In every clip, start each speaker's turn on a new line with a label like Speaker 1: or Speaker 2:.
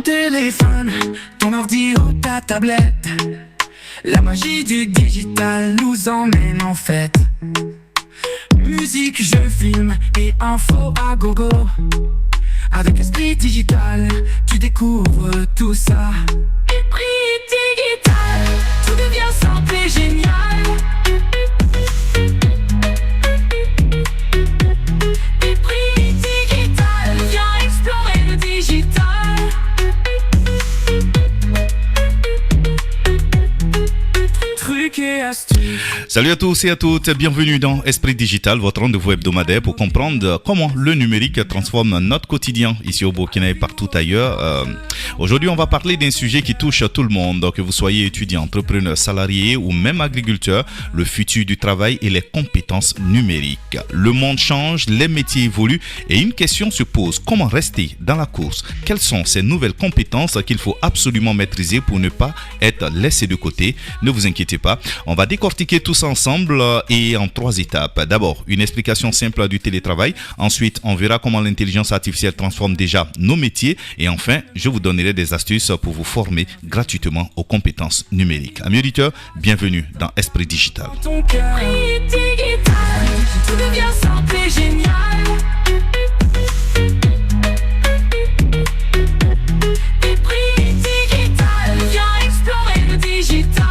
Speaker 1: téléphone, ton ordi ou ta tablette. La magie du digital nous emmène en fête. Musique, jeux, films et infos à gogo. Avec Esprit Digital, tu découvres tout ça. Esprit Digital, tout devient simple et génial. Esprit Digital, viens explorer le digital. Trucs et astuces.
Speaker 2: Salut à tous et à toutes, bienvenue dans Esprit Digital, votre rendez-vous hebdomadaire pour comprendre comment le numérique transforme notre quotidien ici au Burkina et partout ailleurs. Aujourd'hui, on va parler d'un sujet qui touche tout le monde, que vous soyez étudiant, entrepreneur, salarié ou même agriculteur, le futur du travail et les compétences numériques. Le monde change, les métiers évoluent et une question se pose, comment rester dans la course? Quelles sont ces nouvelles compétences qu'il faut absolument maîtriser pour ne pas être laissé de côté? Ne vous inquiétez pas, on va décortiquer tout ça ensemble et en 3 étapes. D'abord, une explication simple du télétravail. Ensuite, on verra comment l'intelligence artificielle transforme déjà nos métiers. Et enfin, je vous donnerai des astuces pour vous former gratuitement aux compétences numériques. Amis auditeurs, bienvenue dans Esprit Digital.
Speaker 1: Ton cœur, digital, tout devient simple et génial. Esprit Digital, viens explorer le digital.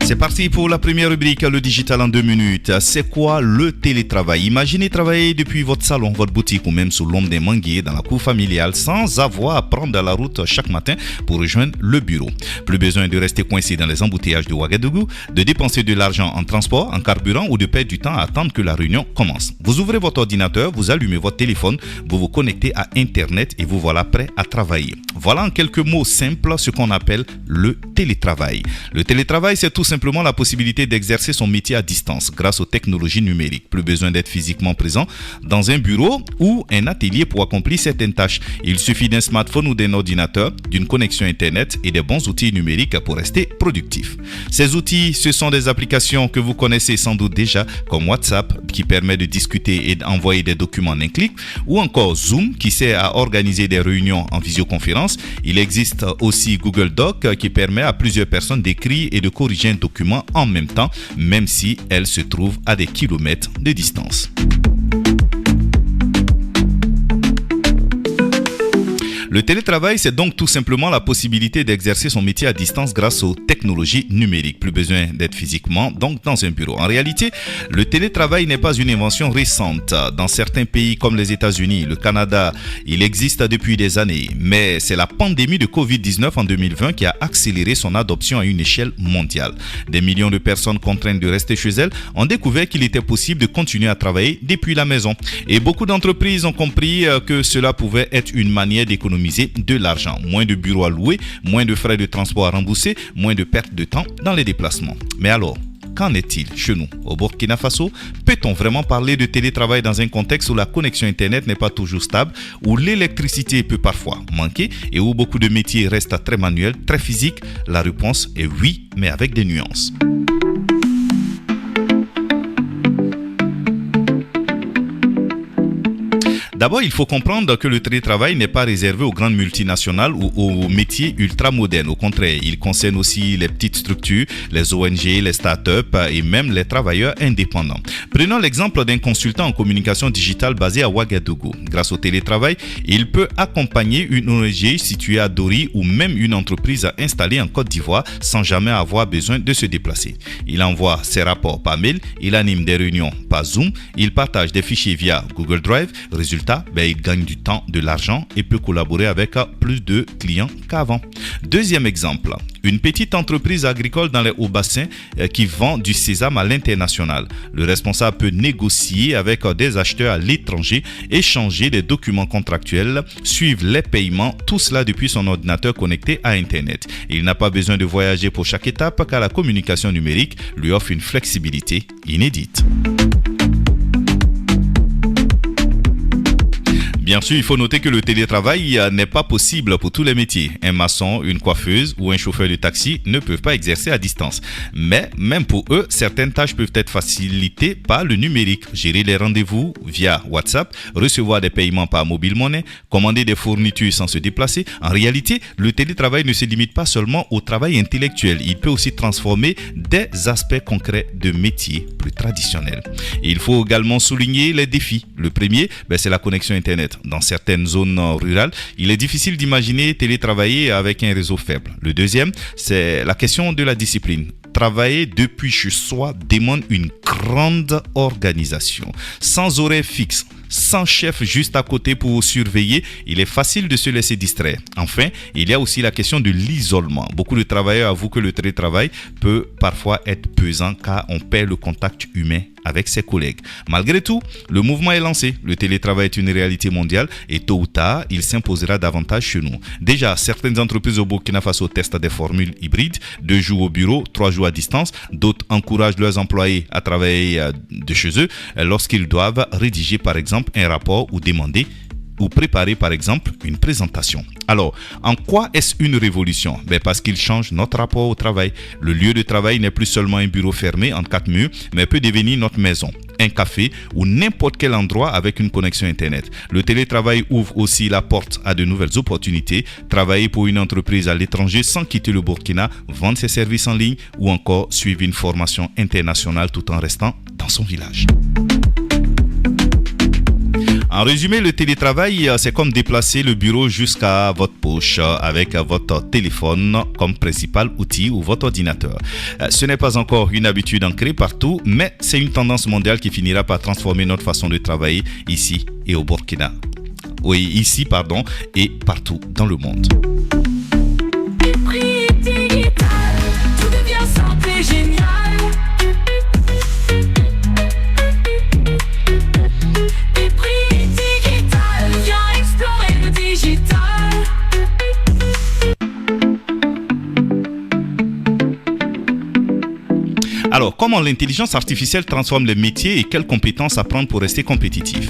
Speaker 2: C'est parti pour la première rubrique, le digital en 2 minutes. C'est quoi le télétravail? Imaginez travailler depuis votre salon, votre boutique ou même sous l'ombre des manguiers dans la cour familiale sans avoir à prendre la route chaque matin pour rejoindre le bureau. Plus besoin de rester coincé dans les embouteillages de Ouagadougou, de dépenser de l'argent en transport, en carburant ou de perdre du temps à attendre que la réunion commence. Vous ouvrez votre ordinateur, vous allumez votre téléphone, vous vous connectez à Internet et vous voilà prêt à travailler. Voilà en quelques mots simples ce qu'on appelle le télétravail. Le télétravail, c'est tout simplement la possibilité d'exercer son métier à distance grâce aux technologies numériques. Plus besoin d'être physiquement présent dans un bureau ou un atelier pour accomplir certaines tâches. Il suffit d'un smartphone ou d'un ordinateur, d'une connexion Internet et des bons outils numériques pour rester productif. Ces outils, ce sont des applications que vous connaissez sans doute déjà, comme WhatsApp qui permet de discuter et d'envoyer des documents en un clic, ou encore Zoom qui sert à organiser des réunions en visioconférence. Il existe aussi Google Doc qui permet à plusieurs personnes d'écrire et de corriger un document en même temps, même si elles se trouvent à des kilomètres de distance. Le télétravail, c'est donc tout simplement la possibilité d'exercer son métier à distance grâce aux technologies numériques. Plus besoin d'être physiquement donc dans un bureau. En réalité, le télétravail n'est pas une invention récente. Dans certains pays comme les États-Unis, le Canada, il existe depuis des années. Mais c'est la pandémie de Covid-19 en 2020 qui a accéléré son adoption à une échelle mondiale. Des millions de personnes contraintes de rester chez elles ont découvert qu'il était possible de continuer à travailler depuis la maison. Et beaucoup d'entreprises ont compris que cela pouvait être une manière d'économiser de l'argent. Moins de bureaux à louer, moins de frais de transport à rembourser, moins de perte de temps dans les déplacements. Mais alors, qu'en est-il chez nous, au Burkina Faso? Peut-on vraiment parler de télétravail dans un contexte où la connexion Internet n'est pas toujours stable, où l'électricité peut parfois manquer et où beaucoup de métiers restent très manuels, très physiques? La réponse est oui, mais avec des nuances. D'abord, il faut comprendre que le télétravail n'est pas réservé aux grandes multinationales ou aux métiers ultra-modernes. Au contraire, il concerne aussi les petites structures, les ONG, les startups et même les travailleurs indépendants. Prenons l'exemple d'un consultant en communication digitale basé à Ouagadougou. Grâce au télétravail, il peut accompagner une ONG située à Dori ou même une entreprise installée en Côte d'Ivoire sans jamais avoir besoin de se déplacer. Il envoie ses rapports par mail, il anime des réunions par Zoom, il partage des fichiers via Google Drive. Résultat, il gagne du temps, de l'argent et peut collaborer avec plus de clients qu'avant. Deuxième exemple, une petite entreprise agricole dans les Hauts-Bassins qui vend du sésame à l'international. Le responsable peut négocier avec des acheteurs à l'étranger, échanger des documents contractuels, suivre les paiements, tout cela depuis son ordinateur connecté à Internet. Il n'a pas besoin de voyager pour chaque étape car la communication numérique lui offre une flexibilité inédite. Bien sûr, il faut noter que le télétravail n'est pas possible pour tous les métiers. Un maçon, une coiffeuse ou un chauffeur de taxi ne peuvent pas exercer à distance. Mais même pour eux, certaines tâches peuvent être facilitées par le numérique. Gérer les rendez-vous via WhatsApp, recevoir des paiements par mobile money, commander des fournitures sans se déplacer. En réalité, le télétravail ne se limite pas seulement au travail intellectuel. Il peut aussi transformer des aspects concrets de métiers plus traditionnels. Et il faut également souligner les défis. Le premier, c'est la connexion Internet. Dans certaines zones rurales, il est difficile d'imaginer télétravailler avec un réseau faible. Le deuxième, c'est la question de la discipline. Travailler depuis chez soi demande une grande organisation. Sans horaire fixe, sans chef juste à côté pour surveiller, il est facile de se laisser distraire. Enfin, il y a aussi la question de l'isolement. Beaucoup de travailleurs avouent que le télétravail peut parfois être pesant car on perd le contact humain avec ses collègues. Malgré tout, le mouvement est lancé. Le télétravail est une réalité mondiale et tôt ou tard, il s'imposera davantage chez nous. Déjà, certaines entreprises au Burkina Faso testent des formules hybrides, 2 jours au bureau, 3 jours à distance. D'autres encouragent leurs employés à travailler de chez eux lorsqu'ils doivent rédiger par exemple un rapport ou demander ou préparer par exemple une présentation. Alors, en quoi est-ce une révolution? Parce qu'il change notre rapport au travail. Le lieu de travail n'est plus seulement un bureau fermé entre 4 murs, mais peut devenir notre maison, un café ou n'importe quel endroit avec une connexion Internet. Le télétravail ouvre aussi la porte à de nouvelles opportunités. Travailler pour une entreprise à l'étranger sans quitter le Burkina, vendre ses services en ligne ou encore suivre une formation internationale tout en restant dans son village. En résumé, le télétravail, c'est comme déplacer le bureau jusqu'à votre poche avec votre téléphone comme principal outil ou votre ordinateur. Ce n'est pas encore une habitude ancrée partout, mais c'est une tendance mondiale qui finira par transformer notre façon de travailler ici et au Burkina. Et partout dans le monde.
Speaker 1: Tout devient simple et génial.
Speaker 2: Alors, comment l'intelligence artificielle transforme les métiers et quelles compétences apprendre pour rester compétitif?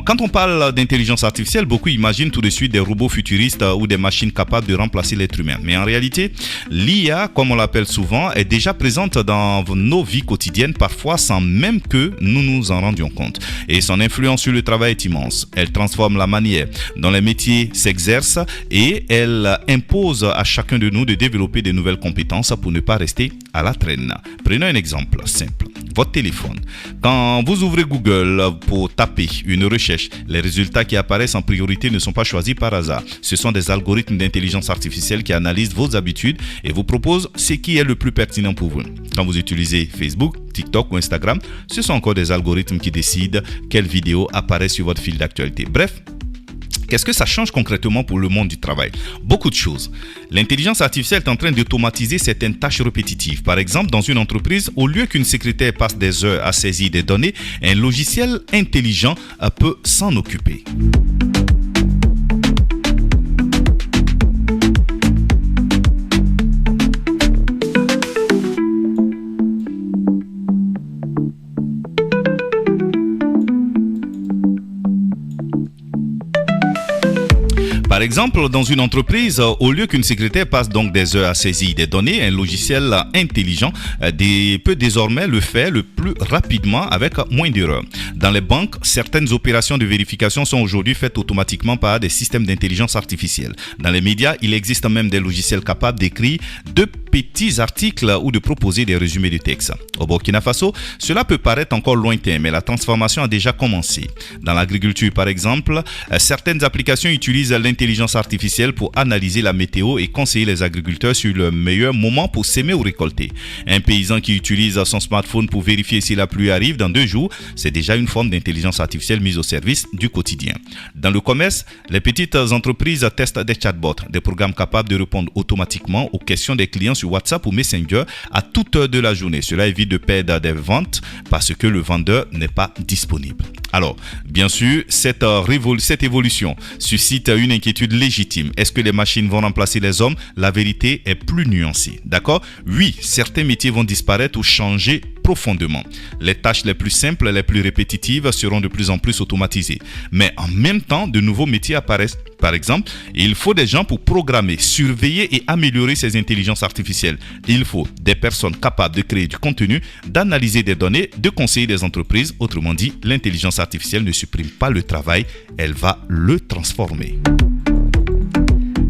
Speaker 2: Quand on parle d'intelligence artificielle, beaucoup imaginent tout de suite des robots futuristes ou des machines capables de remplacer l'être humain. Mais en réalité, l'IA, comme on l'appelle souvent, est déjà présente dans nos vies quotidiennes, parfois sans même que nous nous en rendions compte. Et son influence sur le travail est immense. Elle transforme la manière dont les métiers s'exercent et elle impose à chacun de nous de développer de nouvelles compétences pour ne pas rester à la traîne. Prenons un exemple simple. Votre téléphone. Quand vous ouvrez Google pour taper une recherche, les résultats qui apparaissent en priorité ne sont pas choisis par hasard. Ce sont des algorithmes d'intelligence artificielle qui analysent vos habitudes et vous proposent ce qui est le plus pertinent pour vous. Quand vous utilisez Facebook, TikTok ou Instagram, ce sont encore des algorithmes qui décident quelles vidéos apparaissent sur votre fil d'actualité. Bref, qu'est-ce que ça change concrètement pour le monde du travail? Beaucoup de choses. L'intelligence artificielle est en train d'automatiser certaines tâches répétitives. Par exemple, dans une entreprise, au lieu qu'une secrétaire passe des heures à saisir des données, un logiciel intelligent peut s'en occuper. Par exemple, dans une entreprise, au lieu qu'une secrétaire passe donc des heures à saisir des données, un logiciel intelligent peut désormais le faire le plus rapidement avec moins d'erreurs. Dans les banques, certaines opérations de vérification sont aujourd'hui faites automatiquement par des systèmes d'intelligence artificielle. Dans les médias, il existe même des logiciels capables d'écrire de petits articles ou de proposer des résumés de texte. Au Burkina Faso, cela peut paraître encore lointain, mais la transformation a déjà commencé. Dans l'agriculture, par exemple, certaines applications utilisent l'intelligence artificielle pour analyser la météo et conseiller les agriculteurs sur le meilleur moment pour s'aimer ou récolter. Un paysan qui utilise son smartphone pour vérifier si la pluie arrive dans 2 jours, c'est déjà une forme d'intelligence artificielle mise au service du quotidien. Dans le commerce, les petites entreprises testent des chatbots, des programmes capables de répondre automatiquement aux questions des clients sur WhatsApp ou Messenger à toute heure de la journée. Cela évite de perdre des ventes parce que le vendeur n'est pas disponible. Alors, bien sûr, cette évolution suscite une inquiétude légitime. Est-ce que les machines vont remplacer les hommes? La vérité est plus nuancée. D'accord? Oui, certains métiers vont disparaître ou changer profondément. Les tâches les plus simples, les plus répétitives seront de plus en plus automatisées. Mais en même temps, de nouveaux métiers apparaissent. Par exemple, il faut des gens pour programmer, surveiller et améliorer ces intelligences artificielles. Il faut des personnes capables de créer du contenu, d'analyser des données, de conseiller des entreprises. Autrement dit, l'intelligence artificielle ne supprime pas le travail, elle va le transformer.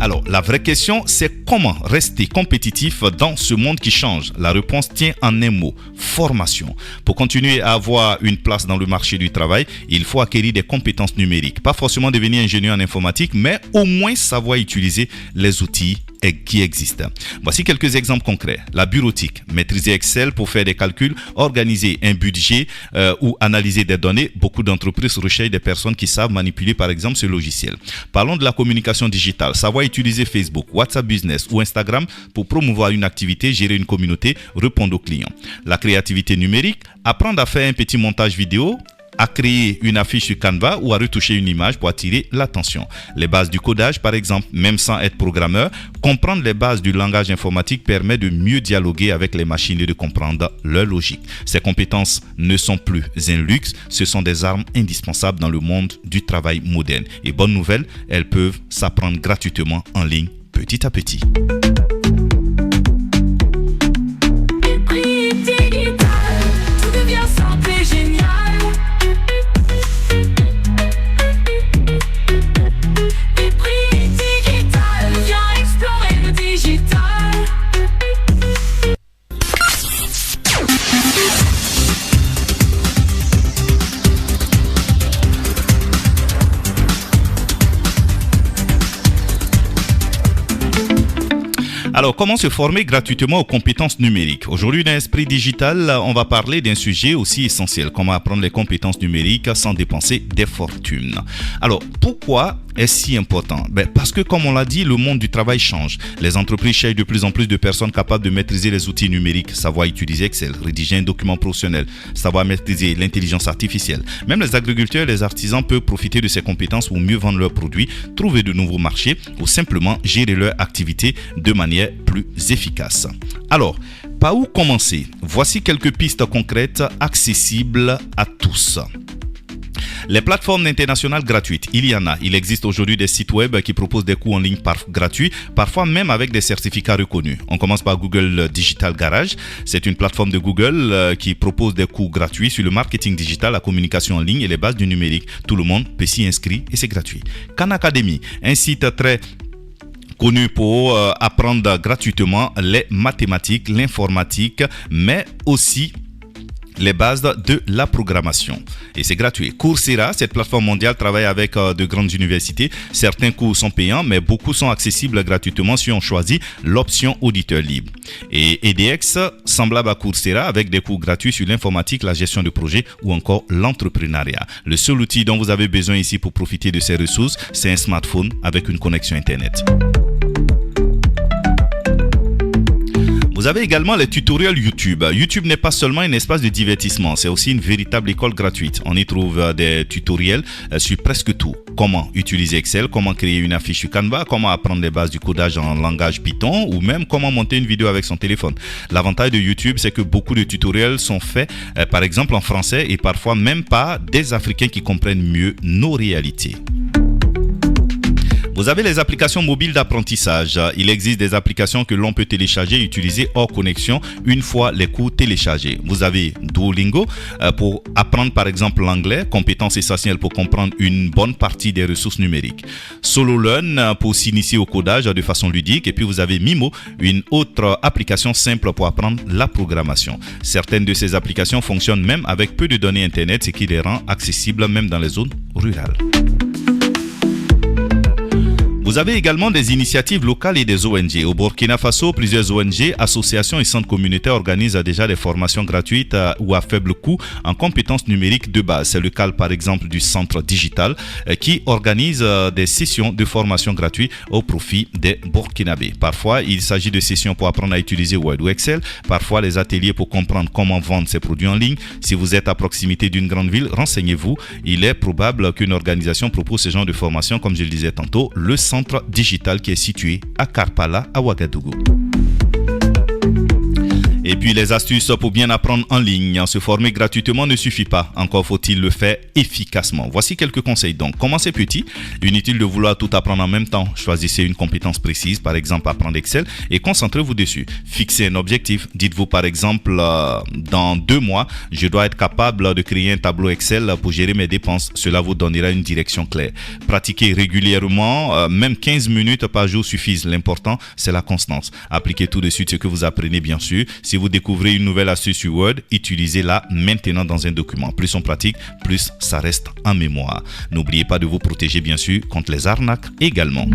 Speaker 2: Alors, la vraie question, c'est comment rester compétitif dans ce monde qui change? La réponse tient en un mot, formation. Pour continuer à avoir une place dans le marché du travail, il faut acquérir des compétences numériques. Pas forcément devenir ingénieur en informatique, mais au moins savoir utiliser les outils qui existent. Voici quelques exemples concrets. La bureautique, maîtriser Excel pour faire des calculs, organiser un budget ou analyser des données. Beaucoup d'entreprises recherchent des personnes qui savent manipuler par exemple ce logiciel. Parlons de la communication digitale, savoir utiliser Facebook, WhatsApp Business ou Instagram pour promouvoir une activité, gérer une communauté, répondre aux clients. La créativité numérique, apprendre à faire un petit montage vidéo, à créer une affiche sur Canva ou à retoucher une image pour attirer l'attention. Les bases du codage, par exemple, même sans être programmeur, comprendre les bases du langage informatique permet de mieux dialoguer avec les machines et de comprendre leur logique. Ces compétences ne sont plus un luxe, ce sont des armes indispensables dans le monde du travail moderne. Et bonne nouvelle, elles peuvent s'apprendre gratuitement en ligne petit à petit. Alors, comment se former gratuitement aux compétences numériques? Aujourd'hui, dans Esprit Digital, on va parler d'un sujet aussi essentiel, comment apprendre les compétences numériques sans dépenser des fortunes. Alors, pourquoi est-ce si important? Parce que, comme on l'a dit, le monde du travail change. Les entreprises cherchent de plus en plus de personnes capables de maîtriser les outils numériques, savoir utiliser Excel, rédiger un document professionnel, savoir maîtriser l'intelligence artificielle. Même les agriculteurs et les artisans peuvent profiter de ces compétences pour mieux vendre leurs produits, trouver de nouveaux marchés ou simplement gérer leur activité de manière plus efficace. Alors, par où commencer? Voici quelques pistes concrètes accessibles à tous. Les plateformes internationales gratuites, il y en a. Il existe aujourd'hui des sites web qui proposent des cours en ligne gratuits, parfois même avec des certificats reconnus. On commence par Google Digital Garage. C'est une plateforme de Google qui propose des cours gratuits sur le marketing digital, la communication en ligne et les bases du numérique. Tout le monde peut s'y inscrire et c'est gratuit. Khan Academy, un site très connu pour apprendre gratuitement les mathématiques, l'informatique, mais aussi les bases de la programmation. Et c'est gratuit. Coursera, cette plateforme mondiale, travaille avec de grandes universités. Certains cours sont payants, mais beaucoup sont accessibles gratuitement si on choisit l'option auditeur libre. Et EDX, semblable à Coursera, avec des cours gratuits sur l'informatique, la gestion de projets ou encore l'entrepreneuriat. Le seul outil dont vous avez besoin ici pour profiter de ces ressources, c'est un smartphone avec une connexion Internet. Vous avez également les tutoriels YouTube. YouTube n'est pas seulement un espace de divertissement, c'est aussi une véritable école gratuite. On y trouve des tutoriels sur presque tout. Comment utiliser Excel, comment créer une affiche sur Canva, comment apprendre les bases du codage en langage Python ou même comment monter une vidéo avec son téléphone. L'avantage de YouTube, c'est que beaucoup de tutoriels sont faits par exemple en français et parfois même par des Africains qui comprennent mieux nos réalités. Vous avez les applications mobiles d'apprentissage. Il existe des applications que l'on peut télécharger et utiliser hors connexion une fois les cours téléchargés. Vous avez Duolingo pour apprendre par exemple l'anglais, compétence essentielle pour comprendre une bonne partie des ressources numériques. SoloLearn pour s'initier au codage de façon ludique. Et puis vous avez Mimo, une autre application simple pour apprendre la programmation. Certaines de ces applications fonctionnent même avec peu de données Internet, ce qui les rend accessibles même dans les zones rurales. Vous avez également des initiatives locales et des ONG. Au Burkina Faso, plusieurs ONG, associations et centres communautaires organisent déjà des formations gratuites ou à faible coût en compétences numériques de base. C'est le cas par exemple du Centre Digital qui organise des sessions de formation gratuites au profit des Burkinabés. Parfois, il s'agit de sessions pour apprendre à utiliser Word ou Excel. Parfois, les ateliers pour comprendre comment vendre ses produits en ligne. Si vous êtes à proximité d'une grande ville, renseignez-vous. Il est probable qu'une organisation propose ce genre de formation, comme je le disais tantôt, le Centre Digital qui est situé à Karpala, à Ouagadougou. Et puis les astuces pour bien apprendre en ligne. Se former gratuitement ne suffit pas, encore faut-il le faire efficacement. Voici quelques conseils donc. Commencez petit, inutile de vouloir tout apprendre en même temps. Choisissez une compétence précise, par exemple apprendre Excel, et concentrez-vous dessus. Fixez un objectif. Dites-vous par exemple, dans 2 mois, je dois être capable de créer un tableau Excel pour gérer mes dépenses. Cela vous donnera une direction claire. Pratiquez régulièrement, même 15 minutes par jour suffisent. L'important, c'est la constance. Appliquez tout de suite ce que vous apprenez, bien sûr. Si vous découvrez une nouvelle astuce sur Word, utilisez-la maintenant dans un document. Plus on pratique, plus ça reste en mémoire. N'oubliez pas de vous protéger, bien sûr, contre les arnaques également.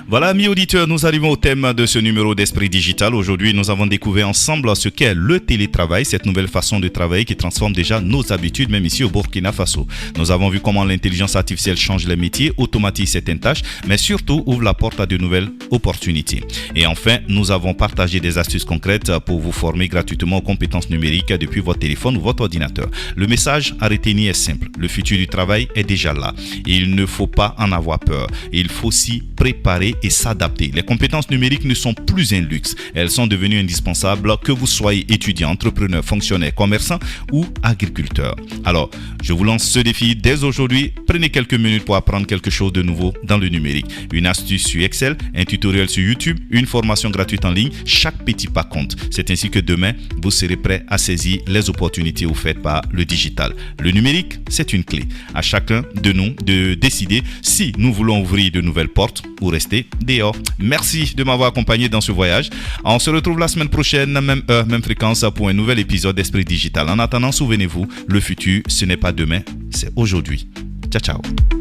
Speaker 2: Voilà, amis auditeurs, nous arrivons au thème de ce numéro d'Esprit Digital. Aujourd'hui, nous avons découvert ensemble ce qu'est le télétravail, cette nouvelle façon de travailler qui transforme déjà nos habitudes, même ici au Burkina Faso. Nous avons vu comment l'intelligence artificielle change les métiers, automatise certaines tâches, mais surtout ouvre la porte à de nouvelles opportunités. Et enfin, nous avons partagé des astuces concrètes pour vous former gratuitement aux compétences numériques depuis votre téléphone ou votre ordinateur. Le message à retenir est simple. Le futur du travail est déjà là. Il ne faut pas en avoir peur. Il faut s'y préparer et s'adapter. Les compétences numériques ne sont plus un luxe. Elles sont devenues indispensables que vous soyez étudiant, entrepreneur, fonctionnaire, commerçant ou agriculteur. Alors, je vous lance ce défi dès aujourd'hui. Prenez quelques minutes pour apprendre quelque chose de nouveau dans le numérique. Une astuce sur Excel, un tutoriel sur YouTube, une formation gratuite en ligne. Chaque petit pas compte. C'est ainsi que demain, vous serez prêt à saisir les opportunités offertes par le digital. Le numérique, c'est une clé. À chacun de nous de décider si nous voulons ouvrir de nouvelles portes ou rester dehors. Merci de m'avoir accompagné dans ce voyage. On se retrouve la semaine prochaine, même heure, même fréquence, pour un nouvel épisode d'Esprit Digital. En attendant, souvenez-vous, le futur, ce n'est pas demain, c'est aujourd'hui. Ciao, ciao.